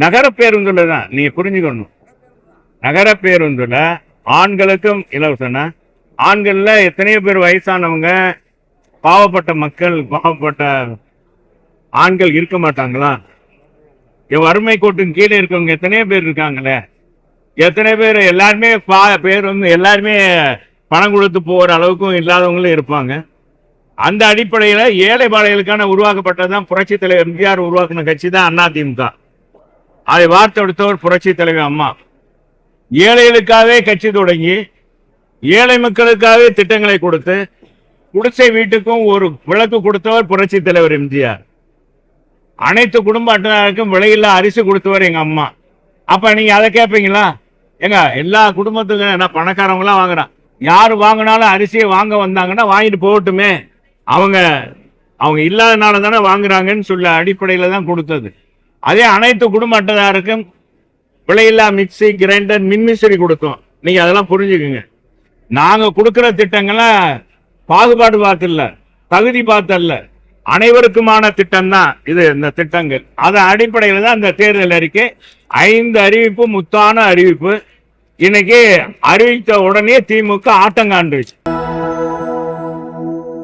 நகர பேருந்துல தான் நீங்க புரிஞ்சுக்கணும். நகர பேருந்துல ஆண்களுக்கும் இலவசம்னா, ஆண்கள்ல எத்தனையோ பேர் வயசானவங்க, பாவப்பட்ட மக்கள், பாவப்பட்ட ஆண்கள் இருக்க மாட்டாங்களா? வறுமை கோட்டின் கீழே இருக்கவங்க எத்தனையோ பேர் இருக்காங்களே. எத்தனை பேர் எல்லாருமே பேர் வந்து எல்லாருமே பணம் கொடுத்து போற அளவுக்கும் இல்லாதவங்களும் இருப்பாங்க. அந்த அடிப்படையில ஏழை பாளைகளுக்கான உருவாக்கப்பட்டதுதான் புரட்சி தலைவர் எம்ஜிஆர் உருவாக்கின கட்சி தான் அதிமுக. அதை வார்த்தெடுத்தவர் புரட்சி தலைவர் அம்மா. ஏழைகளுக்காகவே கட்சி தொடங்கி ஏழை மக்களுக்காகவே திட்டங்களை கொடுத்து குடிசை வீட்டுக்கும் ஒரு விளக்கு கொடுத்தவர் புரட்சி தலைவர் எம்ஜிஆர். அனைத்து குடும்ப அட்டைதாருக்கும் விலையில்லா அரிசி கொடுத்தவர் எங்க அம்மா. அப்ப நீங்க அதை கேட்பீங்களா? ஏங்க எல்லா குடும்பத்துக்கும் என்ன பணக்காரவங்க எல்லாம் வாங்குறான், யாரு வாங்கினாலும் அரிசியை வாங்க வந்தாங்கன்னா வாங்கிட்டு போகட்டுமே, அவங்க அவங்க இல்லாதனால தானே வாங்குறாங்கன்னு சொல்ல அடிப்படையில தான் கொடுத்தது. அதே அனைத்து குடும்ப அட்டைதாருக்கும் விலையில்லா மிக்சி, கிரைண்டர், மின்விசிறி கொடுத்தோம். நீங்க அதெல்லாம் புரிஞ்சுக்குங்க. நாங்க கொடுக்கிற திட்டங்களை பாகுபாடு பார்த்துல, தகுதி பார்த்தல்ல, அனைவருக்குமான திட்டம் தான் இது. இந்த திட்டங்கள் அதன் அடிப்படையில் தான் இந்த தேர்தல் அறிக்கை 5 அறிவிப்பு, முத்தான அறிவிப்பு. இன்னைக்கு அறிவித்த உடனே திமுக ஆட்டங்காண்டுச்சு.